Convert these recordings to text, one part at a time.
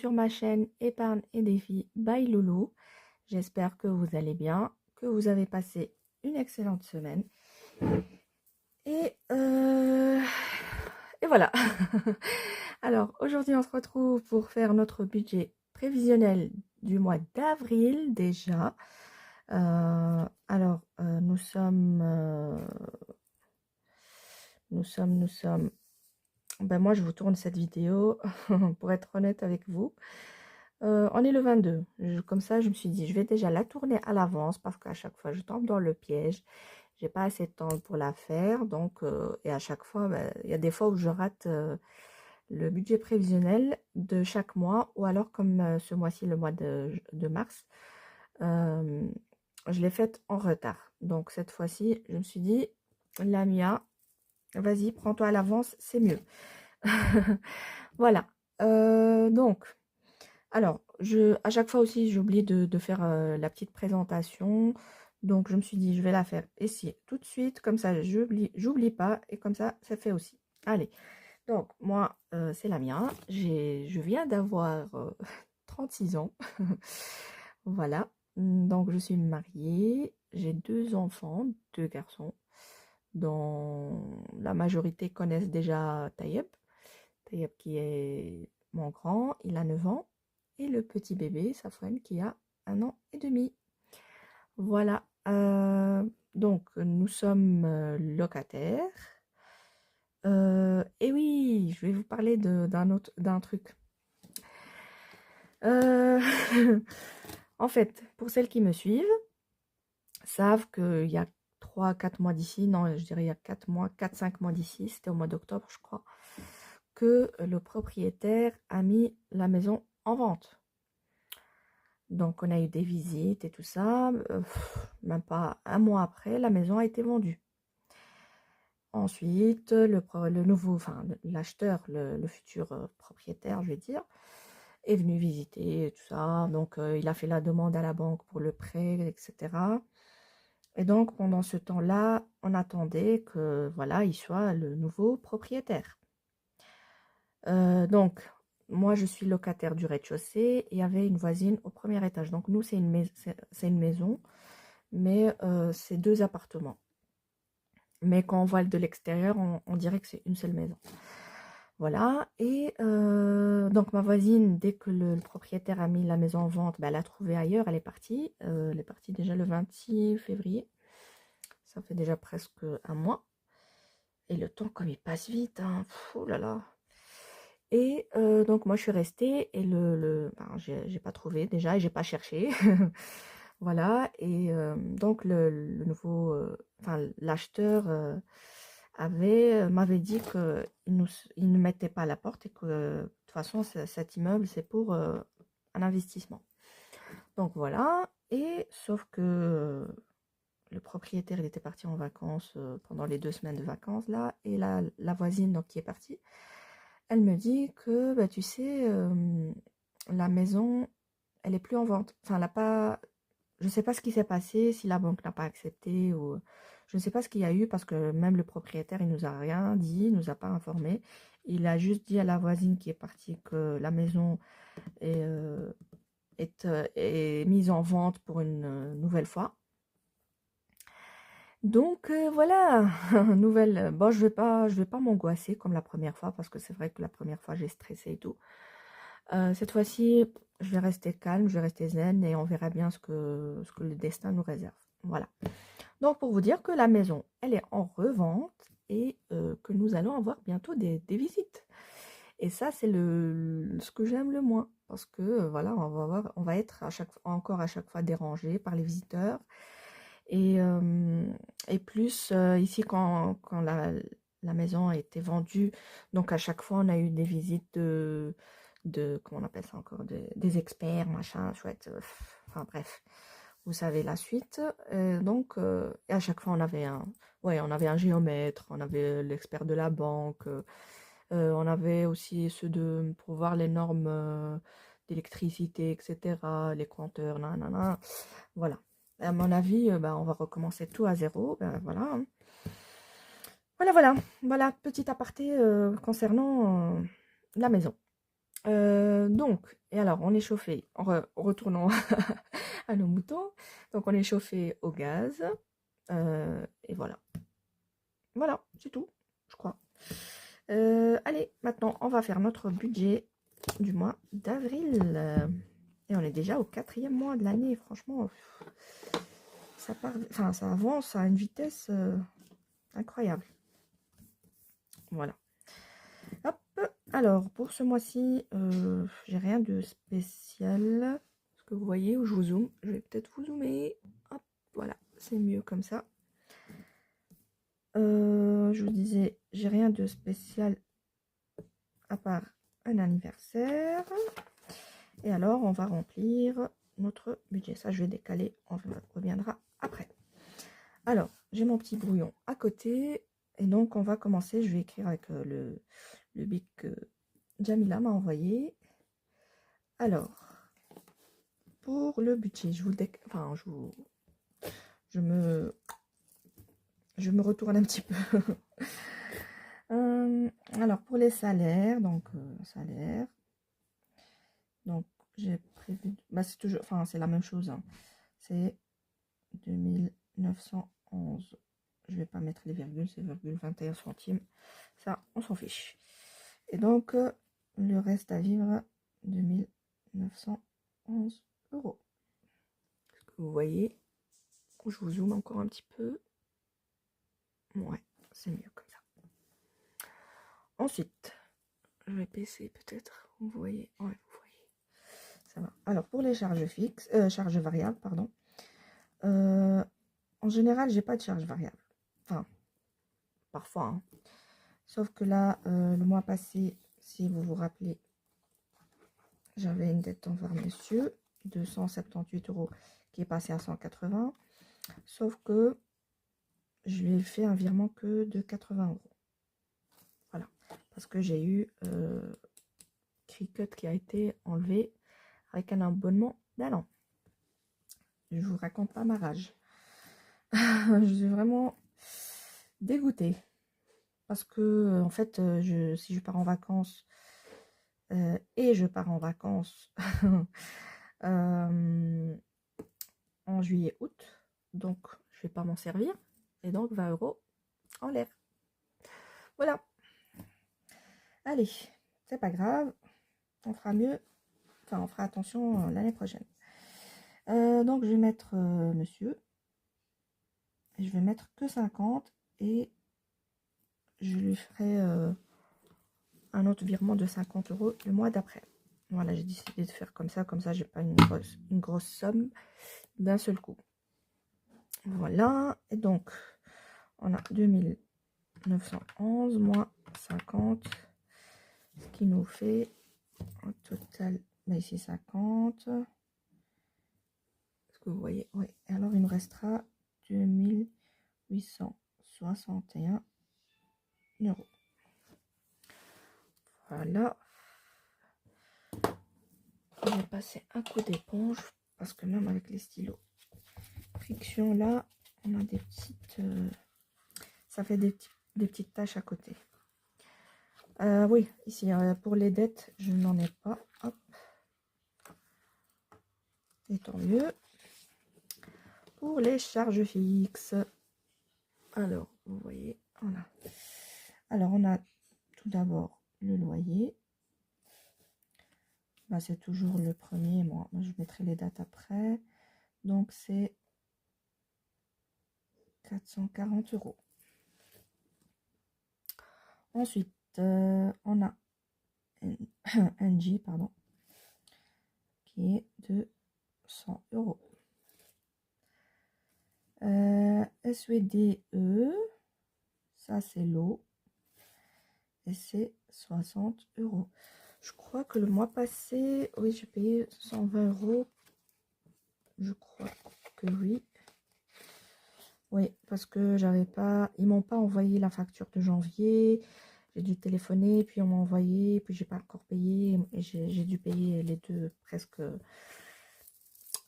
sur ma chaîne Épargne et défis by Loulou. J'espère que vous allez bien, que vous avez passé une excellente semaine. Et, euh, et voilà. Alors aujourd'hui on se retrouve pour faire notre budget prévisionnel du mois d'avril déjà. Nous sommes. Ben moi je vous tourne cette vidéo pour être honnête avec vous. On est le 22. Comme ça, je me suis dit, je vais déjà la tourner à l'avance parce qu'à chaque fois, je tombe dans le piège. J'ai pas assez de temps pour la faire. Donc, et à chaque fois, il y a des fois où je rate le budget prévisionnel de chaque mois. Ou alors, comme ce mois-ci, le mois de mars, euh, je l'ai faite en retard. Donc, cette fois-ci, je me suis dit, Lamia, vas-y, prends-toi à l'avance, c'est mieux. Voilà. Donc. Alors, à chaque fois aussi, j'oublie de faire la petite présentation. Donc, je me suis dit, je vais la faire ici tout de suite. Comme ça, j'oublie pas. Et comme ça, ça fait aussi. Allez. Donc, moi, c'est la mienne. Je viens d'avoir 36 ans. Voilà. Donc, je suis mariée. J'ai 2 enfants, 2 garçons, dont la majorité connaissent déjà Tayeb. Tayeb qui est mon grand, il a 9 ans. Et le petit bébé, Safwan, qui a 1 an et demi. Voilà. Donc, nous sommes locataires. Et oui, je vais vous parler d'un truc. Euh, En fait, pour celles qui me suivent, savent qu'il y a 3-4 mois d'ici, non, je dirais il y a 4 mois, 4-5 mois d'ici, c'était au mois d'octobre, je crois, que le propriétaire a mis la maison en vente. Donc, on a eu des visites et tout ça. Même pas un mois après, la maison a été vendue. Ensuite, le nouveau, enfin, l'acheteur, le futur propriétaire, je vais dire, est venu visiter et tout ça. Donc, il a fait la demande à la banque pour le prêt, etc. Et donc, pendant ce temps-là, on attendait que, voilà, il soit le nouveau propriétaire. Donc, moi, je suis locataire du rez-de-chaussée et il y avait une voisine au premier étage. Donc, nous, c'est une maison, mais c'est 2 appartements. Mais quand on voit de l'extérieur, on dirait que c'est une seule maison. Voilà. Et donc, ma voisine, dès que le propriétaire a mis la maison en vente, elle a trouvé ailleurs, elle est partie. Elle est partie déjà le 26 février. Ça fait déjà presque un mois. Et le temps, comme il passe vite, hein. Oh là là. Et donc moi je suis restée et j'ai pas trouvé déjà et j'ai pas cherché. Voilà. Et donc le nouveau, enfin l'acheteur m'avait dit il ne mettait pas à la porte et que de toute façon cet immeuble c'est pour un investissement. Donc voilà. Et sauf que le propriétaire il était parti en vacances pendant les 2 semaines de vacances là et la voisine donc qui est partie. Elle me dit que, bah, tu sais, la maison, elle est plus en vente. Enfin, elle a pas, je ne sais pas ce qui s'est passé, si la banque n'a pas accepté ou je ne sais pas ce qu'il y a eu parce que même le propriétaire, il nous a rien dit, il nous a pas informé. Il a juste dit à la voisine qui est partie que la maison est mise en vente pour une nouvelle fois. Donc voilà, nouvelle. Bon, je vais pas m'angoisser comme la première fois parce que c'est vrai que la première fois j'ai stressé et tout. Cette fois-ci, je vais rester calme, je vais rester zen et on verra bien ce que le destin nous réserve. Voilà. Donc, pour vous dire que la maison, elle est en revente et que nous allons avoir bientôt des visites. Et ça, c'est ce que j'aime le moins parce que voilà, on va être encore à chaque fois dérangé par les visiteurs. Et, plus, ici, quand la maison a été vendue, donc à chaque fois, on a eu des visites comment on appelle ça encore, des experts, machin, chouette, enfin bref, vous savez la suite. Donc, et à chaque fois, on avait un géomètre, on avait l'expert de la banque, on avait aussi ceux pour voir les normes d'électricité, etc., les compteurs, nanana, voilà. À mon avis, on va recommencer tout à zéro, voilà. Hein. Voilà, petit aparté concernant la maison. Donc, et alors, on est chauffé, retournons à nos moutons. Donc, on est chauffé au gaz. Et voilà. Voilà, c'est tout, je crois. Allez, maintenant, on va faire notre budget du mois d'avril. Et on est déjà au 4e mois de l'année. Franchement, ça part, enfin, ça avance à une vitesse incroyable. Voilà. Hop. Alors, pour ce mois-ci, j'ai rien de spécial. Est-ce que vous voyez où je vous zoome? Je vais peut-être vous zoomer. Hop, voilà, c'est mieux comme ça. Je vous disais, j'ai rien de spécial à part un anniversaire. Et alors, on va remplir notre budget. Ça, je vais décaler, on reviendra après. Alors, j'ai mon petit brouillon à côté. Et donc, on va commencer. Je vais écrire avec le bic que Jamila m'a envoyé. Alors, pour le budget, je me retourne un petit peu. Alors, pour les salaires, donc, salaire. Donc, j'ai prévu, bah, c'est toujours, enfin, c'est la même chose, hein. C'est 2911. Je vais pas mettre les virgules, c'est 21 centimes. Ça, on s'en fiche. Et donc, le reste à vivre, 2911 euros. Est-ce que vous voyez? Je vous zoome encore un petit peu. Ouais, c'est mieux comme ça. Ensuite, je vais baisser peut-être. Vous voyez? Ouais, vous voyez. Ça va. Alors, pour les charges fixes, charges variables, pardon. En général, j'ai pas de charges variables. Enfin, parfois, hein. Sauf que là, le mois passé, si vous vous rappelez, j'avais une dette envers monsieur de 178 euros qui est passé à 180. Sauf que je lui ai fait un virement que de 80 euros. Voilà. Parce que j'ai eu Cricut qui a été enlevé avec un abonnement d'un an. Je vous raconte pas ma rage. Je suis vraiment dégoûtée. Parce que, en fait, si je pars en vacances, et je pars en vacances en juillet-août, donc je vais pas m'en servir, et donc 20 euros en l'air. Voilà. Allez, c'est pas grave, on fera mieux, enfin on fera attention l'année prochaine. Donc je vais mettre monsieur, et je vais mettre que 50, et je lui ferai un autre virement de 50 euros le mois d'après. Voilà, j'ai décidé de faire comme ça j'ai pas une grosse somme d'un seul coup. Voilà, et donc on a 2911 moins 50, ce qui nous fait un total, là ici 50. Est-ce que vous voyez? Oui, alors il nous restera 2861 euros. Voilà. Je vais passer un coup d'éponge parce que même avec les stylos friction là, on a des petites ça fait des petites taches à côté. Oui, ici pour les dettes, je n'en ai pas. Hop. Et tant mieux. Pour les charges fixes, alors vous voyez, voilà. Alors on a tout d'abord le loyer. Bah, c'est toujours le premier. Moi, je mettrai les dates après. Donc c'est 440 euros. Ensuite, on a un J, pardon, qui est de 100 euros. SWDE, ça c'est l'eau, et c'est 60 euros. Je crois que le mois passé, oui, j'ai payé 120 euros. Je crois que oui. Oui, parce que j'avais pas, ils m'ont pas envoyé la facture de janvier. J'ai dû téléphoner, puis on m'a envoyé, puis j'ai pas encore payé, et j'ai dû payer les deux presque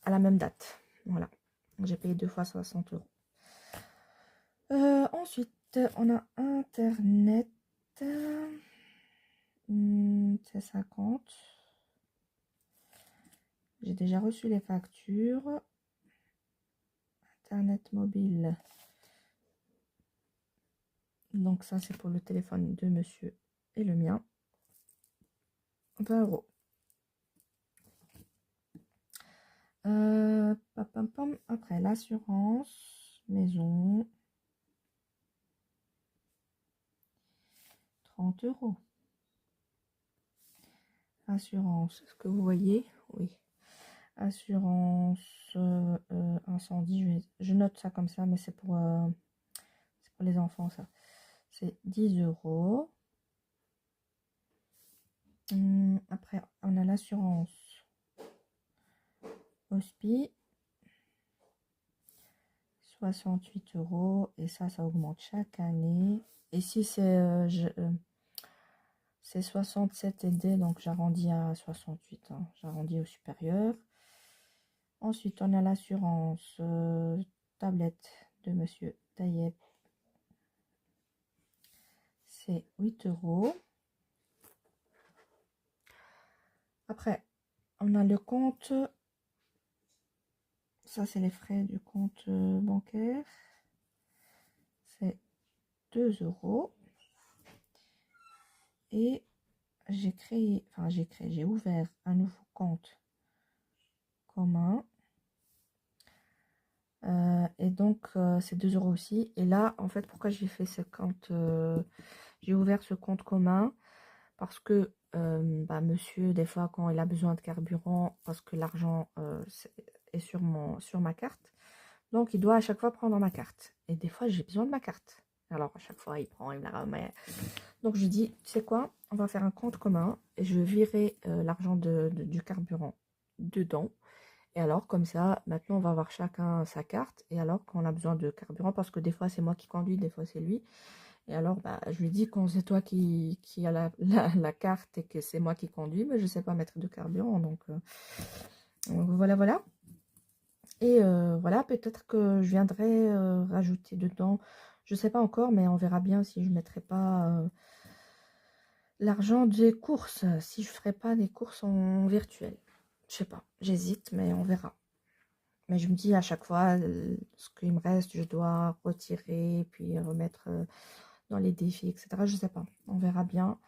à la même date. Voilà, j'ai payé 2 fois 60 euros. Ensuite, on a Internet. C'est 50. J'ai déjà reçu les factures. Internet mobile. Donc ça, c'est pour le téléphone de monsieur et le mien. 20 euros. Après, l'assurance maison. 30 euros. Assurance, est-ce que vous voyez? Oui. Assurance incendie, je note ça comme ça, mais c'est pour les enfants, ça. C'est 10 euros. Après, on a l'assurance hospi, 68 euros. Et ça augmente chaque année. Ici, c'est 67 aidés, donc j'arrondis à 68. Hein. J'arrondis au supérieur. Ensuite, on a l'assurance tablette de monsieur Taïeb. C'est 8 euros. Après, on a le compte. Ça, c'est les frais du compte bancaire. C'est 2 euros. Et j'ai ouvert un nouveau compte commun. Et donc, c'est 2 euros aussi. Et là, en fait, pourquoi j'ai fait ce compte, j'ai ouvert ce compte commun? Parce que monsieur, des fois, quand il a besoin de carburant, parce que l'argent est sur ma carte, donc il doit à chaque fois prendre ma carte. Et des fois, j'ai besoin de ma carte. Alors, à chaque fois, il prend, il me la remet. Donc, je dis, tu sais quoi, on va faire un compte commun et je virerai l'argent du carburant dedans. Et alors, comme ça, maintenant, on va avoir chacun sa carte. Et alors, quand on a besoin de carburant, parce que des fois, c'est moi qui conduis, des fois, c'est lui. Et alors, je lui dis, quand c'est toi qui a la carte et que c'est moi qui conduis, mais je ne sais pas mettre de carburant. Donc voilà, voilà. Et voilà, peut-être que je viendrai rajouter dedans. Je ne sais pas encore, mais on verra bien si je ne mettrai pas l'argent des courses. Si je ne ferai pas des courses en virtuel. Je sais pas, j'hésite, mais on verra. Mais je me dis à chaque fois, ce qu'il me reste, je dois retirer, puis remettre dans les défis, etc. Je sais pas, on verra bien.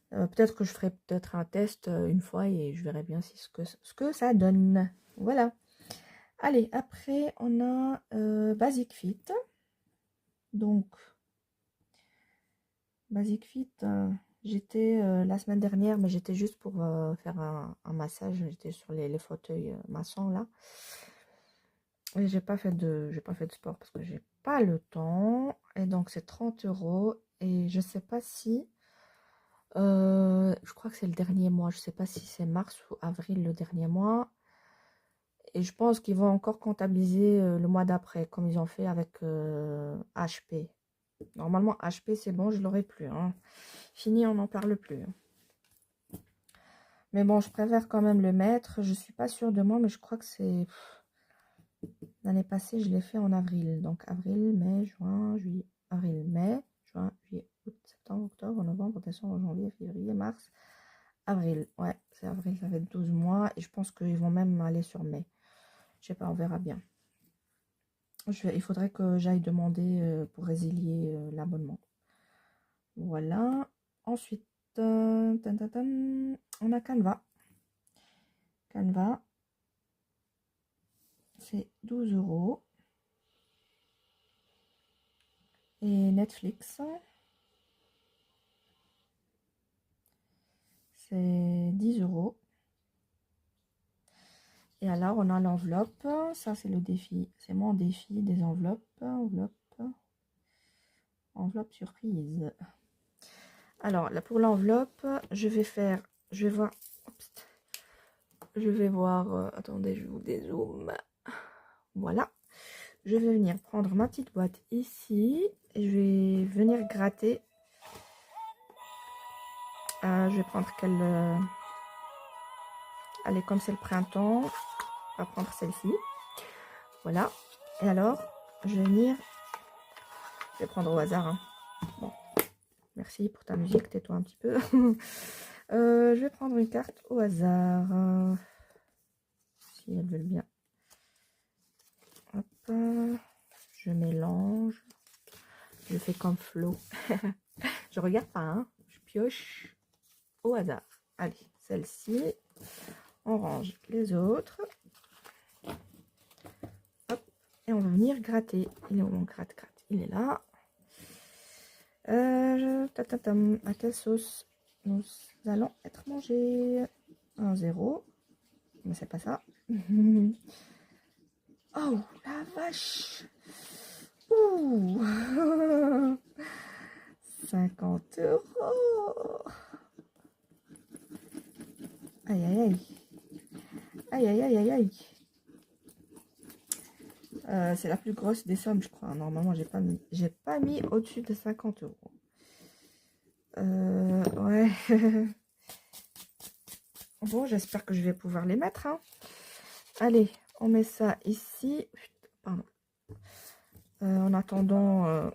Peut-être que je ferai peut-être un test une fois et je verrai bien si ce que ça donne. Voilà. Allez, après, on a Basic Fit. Donc, Basic Fit, j'étais la semaine dernière, mais j'étais juste pour faire un massage. J'étais sur les fauteuils maçons, là. Et j'ai pas fait de sport parce que j'ai pas le temps. Et donc, c'est 30 euros. Et je sais pas si... je crois que c'est le dernier mois. Je sais pas si c'est mars ou avril le dernier mois. Et je pense qu'ils vont encore comptabiliser le mois d'après, comme ils ont fait avec HP. Normalement, HP, c'est bon, je l'aurai plus. Hein. Fini, on n'en parle plus. Mais bon, je préfère quand même le mettre. Je suis pas sûre de moi, mais je crois que c'est... L'année passée, je l'ai fait en avril. Donc, avril, mai, juin, juillet, avril, mai, juin, juillet, août, septembre, octobre, novembre, décembre, janvier, février, mars, avril. Ouais, c'est avril, ça va être 12 mois. Et je pense qu'ils vont même aller sur mai. Je sais pas, on verra bien. Il faudrait que j'aille demander pour résilier l'abonnement. Voilà. Ensuite, on a Canva. Canva, c'est 12 euros. Et Netflix, c'est 10 euros. Et alors, on a l'enveloppe. Ça, c'est le défi. C'est mon défi des enveloppes. Enveloppe surprise. Alors, là, pour l'enveloppe, je vais voir. Oups, je vais voir. Attendez, je vous dézoome. Voilà. Je vais venir prendre ma petite boîte ici. Et je vais venir gratter. Je vais prendre quelle... Allez, comme c'est le printemps, on va prendre celle-ci. Voilà. Et alors, je vais venir... Je vais prendre au hasard. Hein. Bon. Merci pour ta musique, tais-toi un petit peu. Je vais prendre une carte au hasard. Si elles veulent bien. Hop, je mélange. Je fais comme Flo. Je regarde pas, hein. Je pioche au hasard. Allez, celle-ci. On range les autres. Hop, et on va venir gratter. Il est où mon gratte-gratte? Il est là. À quelle sauce nous allons être mangés? Un 0. Mais c'est pas ça. Oh, la vache! Ouh! 50 euros! Aïe, aïe, aïe. Aïe, aïe, aïe, aïe, aïe. C'est la plus grosse des sommes, je crois. Normalement, j'ai pas mis au-dessus de 50 euros. Ouais. Bon, j'espère que je vais pouvoir les mettre, hein. Allez, on met ça ici. Pardon. En attendant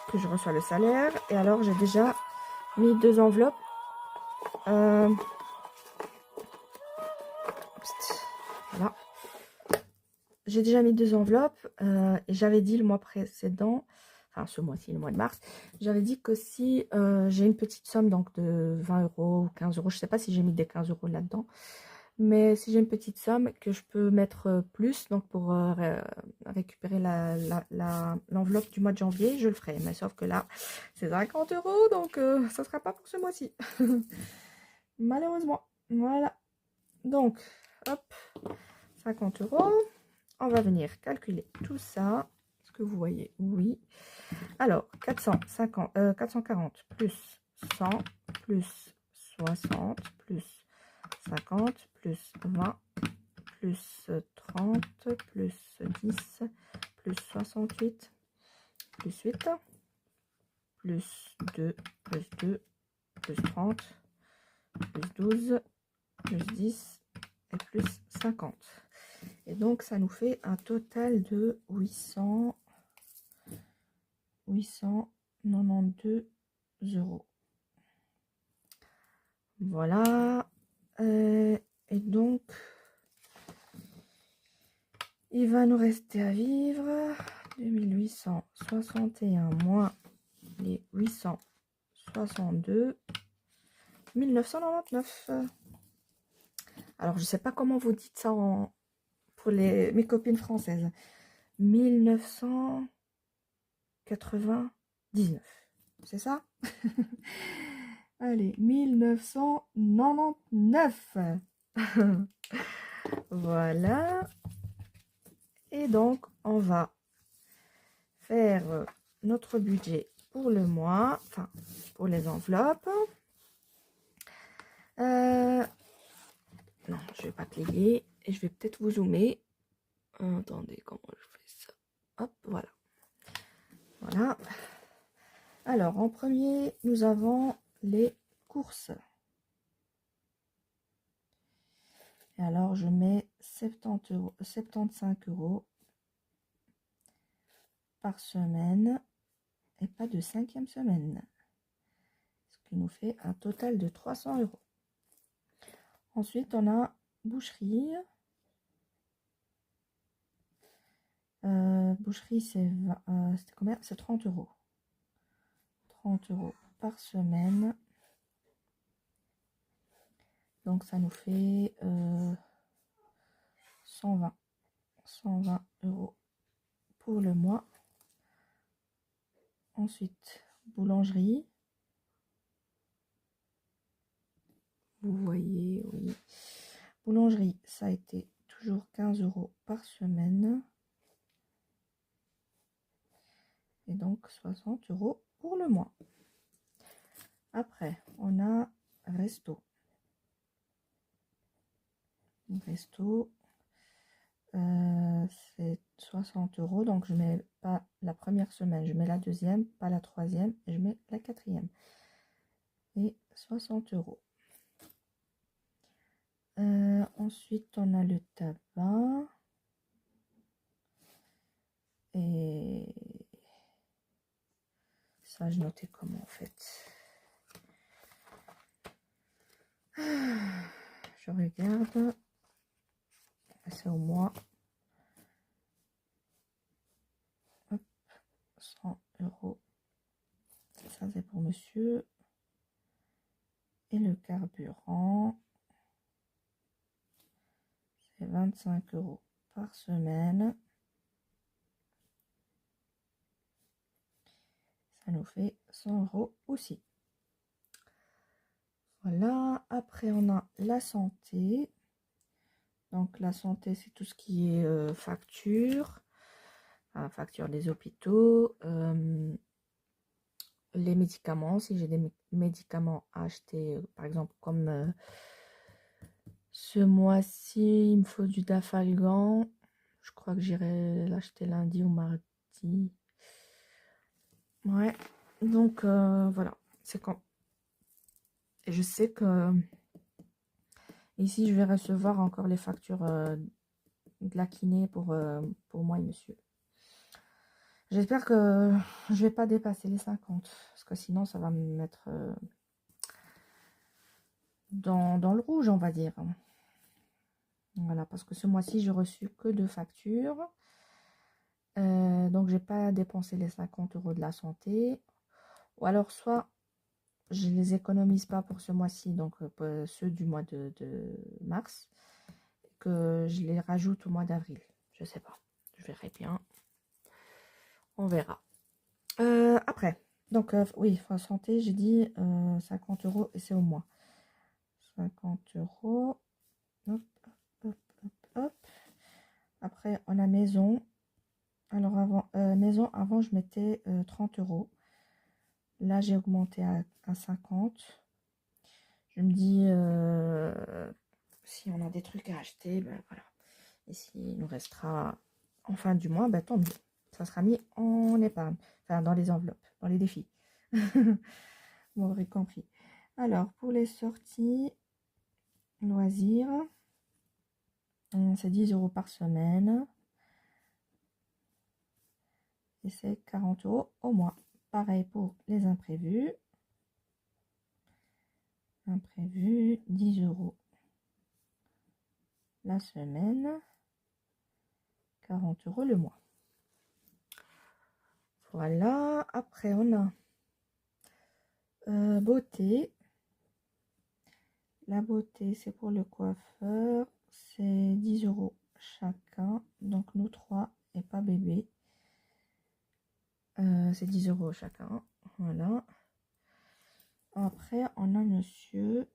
que je reçois le salaire. Et alors, j'ai déjà mis 2 enveloppes. Voilà. J'ai déjà mis 2 enveloppes. Et j'avais dit le mois précédent, enfin ce mois-ci, le mois de mars, j'avais dit que si j'ai une petite somme donc de 20 euros ou 15 euros, je ne sais pas si j'ai mis des 15 euros là-dedans, mais si j'ai une petite somme que je peux mettre plus, donc pour récupérer l'enveloppe du mois de janvier, je le ferai. Mais sauf que là, c'est 50 euros, donc ça ne sera pas pour ce mois-ci. Malheureusement. Voilà. Donc, hop, 50 euros. On va venir calculer tout ça. Est-ce que vous voyez? Oui. Alors, 440 plus 100 plus 60 plus 50 plus 20 plus 30 plus 10 plus 68 plus 8 plus 2 plus 2 plus 30 plus 12 plus 10 et plus 50. Et donc, ça nous fait un total de 892 euros. Voilà. Et donc, il va nous rester à vivre 2861 moins les 862, 1999. Alors, je ne sais pas comment vous dites ça pour mes copines françaises. 1999. C'est ça? Allez, 1999. Voilà. Et donc, on va faire notre budget pour le mois, enfin, pour les enveloppes. Non, je vais pas cliquer et je vais peut-être vous zoomer. Attendez, comment je fais ça? Hop, voilà. Voilà. Alors, en premier, nous avons les courses. Et alors, je mets 75 euros par semaine et pas de 5e semaine. Ce qui nous fait un total de 300 euros. Ensuite, on a boucherie. Boucherie, c'est combien? C'est 30 euros. 30 euros par semaine. Donc, ça nous fait 120 euros pour le mois. Ensuite, boulangerie. Vous voyez, oui. Boulangerie, ça a été toujours 15 euros par semaine. Et donc, 60 euros pour le mois. Après, on a resto. Resto, c'est 60 euros. Donc, je mets pas la première semaine, je mets la deuxième, pas la troisième, et je mets la quatrième. Et 60 euros. Ensuite, on a le tabac. Et je notais comment en fait. Je regarde. C'est au mois. Hop, 100 €. Ça, c'est pour monsieur. Et le carburant, c'est 25 € par semaine. Ça nous fait 100 € aussi. Voilà. Après, on a la santé. Donc, la santé, c'est tout ce qui est facture. Facture des hôpitaux. Les médicaments, si j'ai des médicaments à acheter, par exemple, comme ce mois-ci, il me faut du Dafalgan. Je crois que j'irai l'acheter lundi ou mardi. Ouais, donc voilà, c'est quand. Et je sais que ici, je vais recevoir encore les factures de la kiné pour moi et monsieur. J'espère que je vais pas dépasser les 50, parce que sinon, ça va me mettre dans le rouge, on va dire. Voilà, parce que ce mois-ci, j'ai reçu que 2 factures. Donc, j'ai pas dépensé les 50 € de la santé. Ou alors, soit je les économise pas pour ce mois-ci, donc ceux du mois de mars, que je les rajoute au mois d'avril. Je sais pas, je verrai bien. On verra. Après, donc oui, santé, j'ai dit 50 € et c'est au mois. 50 €. Hop, hop, hop, hop. Après, on a maison. Alors, maison, avant, je mettais 30 €. Là, j'ai augmenté à 50. Je me dis, si on a des trucs à acheter, ben voilà. Et s'il nous restera en fin du mois, ben tant mieux. Ça sera mis en épargne. Enfin, dans les enveloppes, dans les défis. Vous m'aurez compris. Alors, pour les sorties, loisirs, c'est 10 € par semaine. Et c'est 40 € au mois. Pareil pour les imprévus. Imprévus, 10 € la semaine. 40 € le mois. Voilà. Après, on a beauté. La beauté, c'est pour le coiffeur. C'est 10 € chacun. Donc, nous trois et pas bébé. C'est 10 € chacun. Voilà. Après, on a monsieur.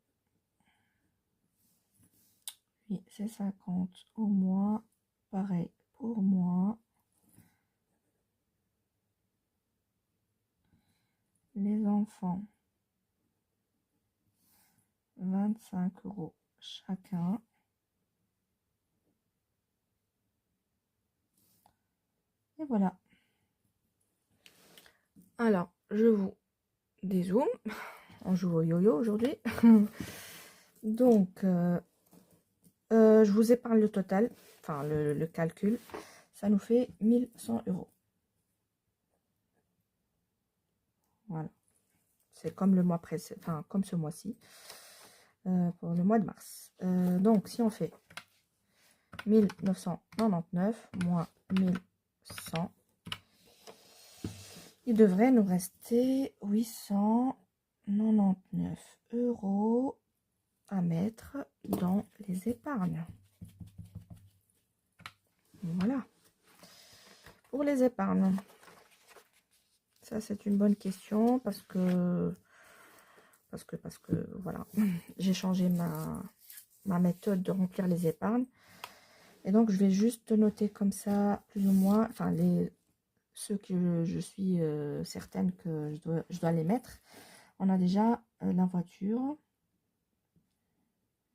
Oui, c'est 50 € au mois. Pareil pour moi. Les enfants, 25 € chacun. Et voilà. Alors, je vous dézoome. On joue au yo-yo aujourd'hui. Donc, je vous épargne le total, enfin le calcul. Ça nous fait 1100 €. Voilà. C'est comme le mois précédent, enfin comme ce mois-ci, pour le mois de mars. Donc, si on fait 1999 moins 1100, il devrait nous rester 899 € à mettre dans les épargnes. Voilà. Pour les épargnes, ça c'est une bonne question parce que voilà, j'ai changé ma méthode de remplir les épargnes. Et donc, je vais juste noter comme ça, plus ou moins, enfin, ceux que je suis certaine que je dois les mettre. On a déjà la voiture.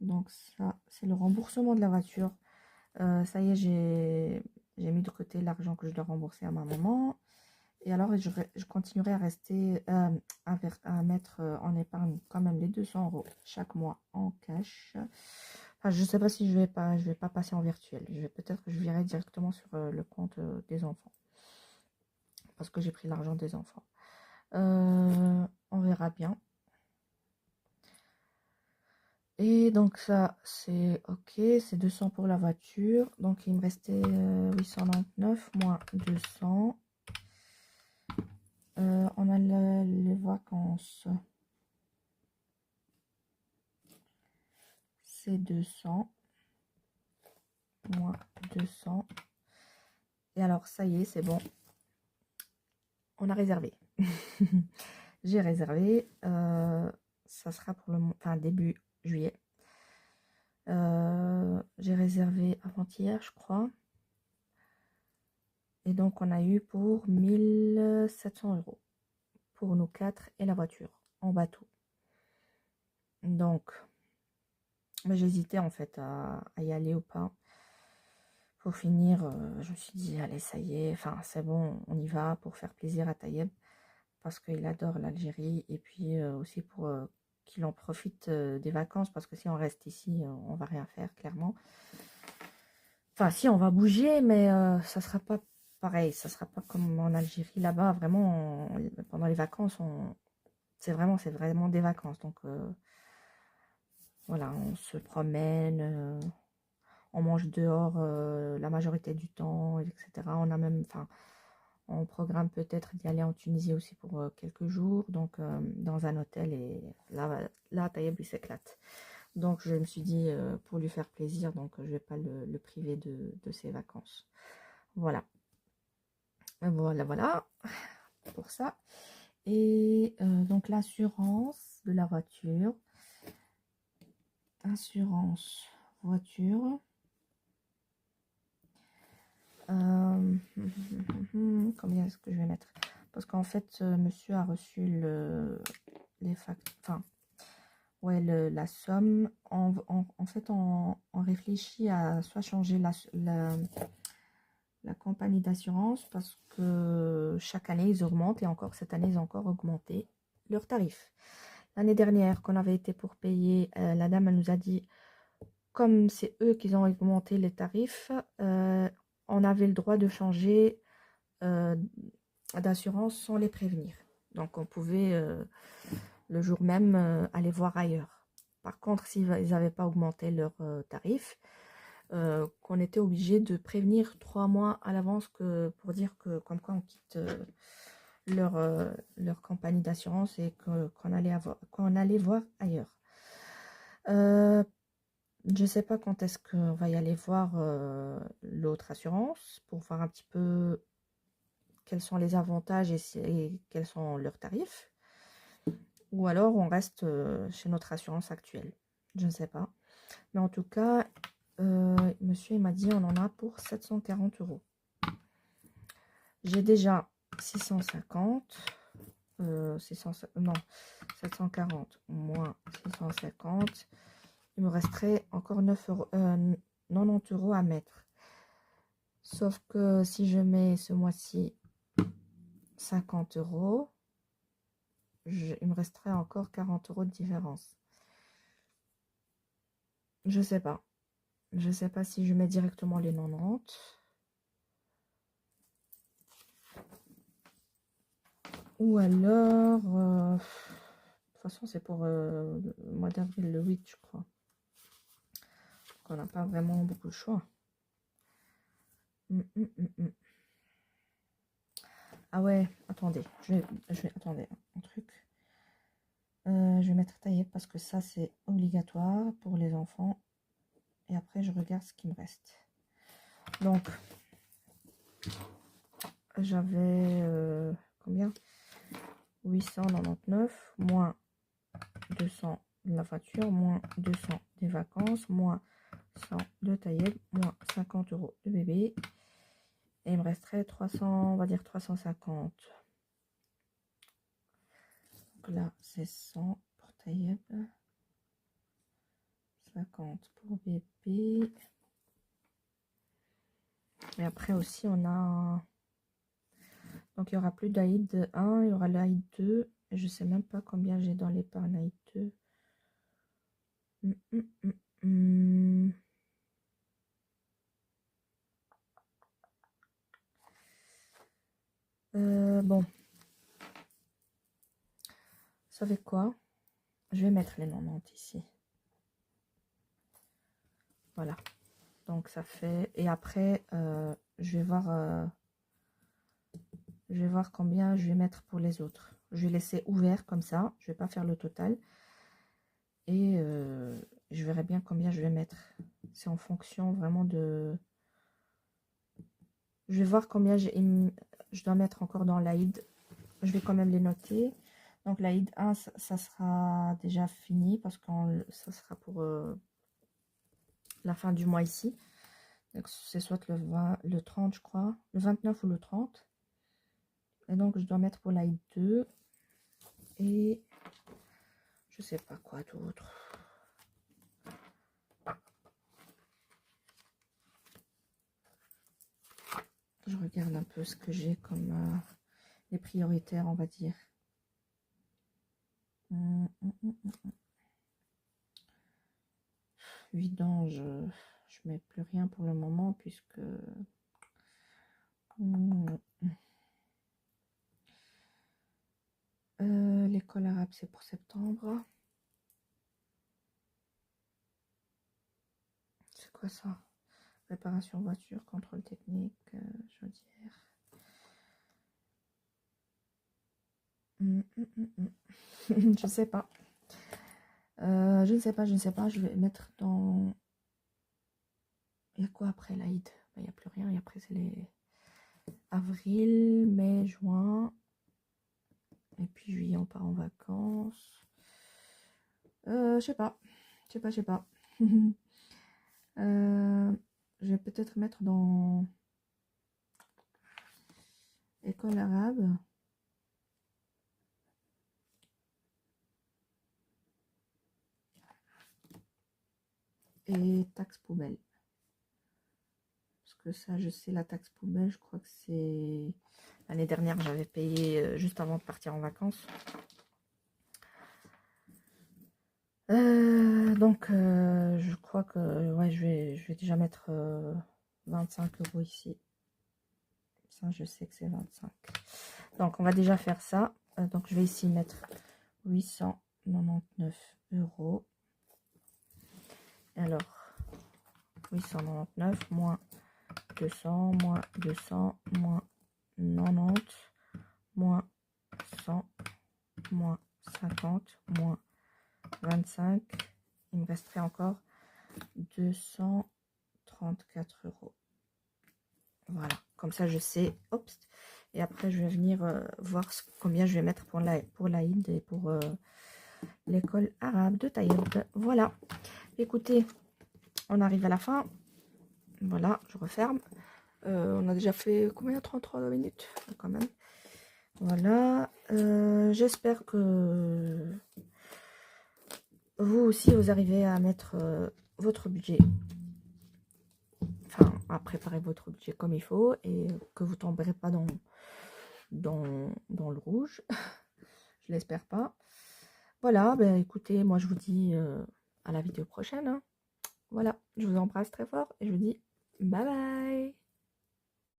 Donc, ça, c'est le remboursement de la voiture. Ça y est, j'ai mis de côté l'argent que je dois rembourser à ma maman. Et alors, je continuerai à rester, à mettre en épargne quand même les 200 € chaque mois en cash. Enfin, je ne sais pas si je vais pas passer en virtuel. Peut-être que je virai directement sur le compte des enfants. Parce que j'ai pris l'argent des enfants. On verra bien. Et donc ça, c'est ok, c'est 200 pour la voiture. Donc il me restait 899 moins 200. On a les vacances. C'est 200 moins 200. Et alors ça y est, c'est bon. On a réservé. J'ai réservé. Ça sera pour le début juillet. J'ai réservé avant-hier, je crois. Et donc, on a eu pour 1700 € pour nous 4 et la voiture en bateau. Donc, j'hésitais en fait à y aller ou pas. Pour finir, je me suis dit, allez, ça y est, enfin, c'est bon, on y va pour faire plaisir à Tayeb parce qu'il adore l'Algérie et puis aussi pour qu'il en profite des vacances parce que si on reste ici, on va rien faire, clairement. Enfin, si, on va bouger, mais ça sera pas pareil, ça sera pas comme en Algérie. Là-bas, vraiment, pendant les vacances, c'est vraiment des vacances. Donc, voilà, on se promène, on mange dehors la majorité du temps, etc. On a même, enfin, on programme peut-être d'y aller en Tunisie aussi pour quelques jours, donc dans un hôtel. Et là Tayeb, il s'éclate. Donc, je me suis dit, pour lui faire plaisir, donc je vais pas le priver de ses vacances. Voilà. Voilà, pour ça. Et donc, l'assurance de la voiture. Assurance voiture. Combien est-ce que je vais mettre? Parce qu'en fait, monsieur a reçu les factures. Enfin, ouais, la somme. En fait, on réfléchit à soit changer la compagnie d'assurance parce que chaque année, ils augmentent. Et encore, cette année, ils ont encore augmenté leurs tarifs. L'année dernière, qu'on avait été pour payer, la dame, elle nous a dit, comme c'est eux qui ont augmenté les tarifs, on avait le droit de changer d'assurance sans les prévenir. Donc, on pouvait le jour même aller voir ailleurs. Par contre, s'ils n'avaient pas augmenté leurs tarifs, qu'on était obligé de prévenir 3 mois à l'avance pour dire que comme quoi on quitte leur compagnie d'assurance et qu'on allait voir ailleurs. Je ne sais pas quand est-ce qu'on va y aller voir l'autre assurance pour voir un petit peu quels sont les avantages et quels sont leurs tarifs. Ou alors on reste chez notre assurance actuelle. Je ne sais pas. Mais en tout cas, monsieur il m'a dit on en a pour 740 €. J'ai déjà 650. 740 moins 650. Il me resterait encore 90 € à mettre. Sauf que si je mets ce mois-ci 50 €, il me resterait encore 40 € de différence. Je sais pas. Je sais pas si je mets directement les 90. Ou alors... de toute façon, c'est pour le mois d'avril, le 8, je crois. Donc, on n'a pas vraiment beaucoup de choix. Ah ouais, attendez. Attendez, un truc. Je vais mettre Tayeb parce que ça, c'est obligatoire pour les enfants. Et après, je regarde ce qui me reste. Donc, j'avais combien? 899 moins 200 de la voiture, moins 200 des vacances, moins 100 de Tayeb, moins 50 € de bébé. Et il me resterait 300, on va dire 350. Donc là, c'est 100 pour Tayeb. 50 pour bébé. Et après aussi, on a... Donc, il n'y aura plus d'Aïd 1, il y aura l'Aïd 2. Et je ne sais même pas combien j'ai dans l'épargne Aïd 2. Bon. savez quoi? Je vais mettre les 90 ici. Voilà. Donc ça fait... Et après, je vais voir combien je vais mettre pour les autres. Je vais laisser ouvert comme ça. Je vais pas faire le total. Et je verrai bien combien je vais mettre. C'est en fonction vraiment de... Je vais voir combien je dois mettre encore dans l'Aïd. Je vais quand même les noter. Donc l'Aïd 1, ça sera déjà fini parce que ça sera pour la fin du mois ici. Donc c'est soit le 30, je crois. Le 29 ou le 30. Et donc je dois mettre pour l'Aïd 2. Et je sais pas quoi d'autre. Je regarde un peu ce que j'ai comme les prioritaires, on va dire. Vidange, je mets plus rien pour le moment puisque l'école arabe c'est pour septembre. C'est quoi ça? Réparation voiture, contrôle technique, chaudière. Je sais pas. Je ne sais pas. Je vais mettre dans... Il y a quoi après l'Aïd? Il n'y a plus rien. Et après, c'est les avril, mai, juin. Et puis juillet, on part en vacances. Je sais pas. Je sais pas. Je vais peut-être mettre dans école arabe. Et taxe poubelle. Parce que ça, je sais, la taxe poubelle, je crois que c'est... L'année dernière, j'avais payé juste avant de partir en vacances. Donc, je crois que ouais, je vais déjà mettre 25 € ici. Ça, je sais que c'est 25. Donc, on va déjà faire ça. Donc, je vais ici mettre 899 €. Alors, 899 moins 200, moins 200, moins 90, moins 100, moins 50, moins 25. Il me resterait encore 234 €. Voilà, comme ça je sais. Oups. Et après je vais venir voir combien je vais mettre pour l'Aïd et pour l'école arabe de Taïeb. Voilà. Écoutez, on arrive à la fin. Voilà, je referme. On a déjà fait combien? 33 minutes quand même. Voilà. J'espère que vous aussi, vous arrivez à mettre votre budget. Enfin, à préparer votre budget comme il faut. Et que vous ne tomberez pas dans le rouge. Je l'espère pas. Voilà, ben écoutez, moi je vous dis à la vidéo prochaine. Hein. Voilà, je vous embrasse très fort et je vous dis bye bye.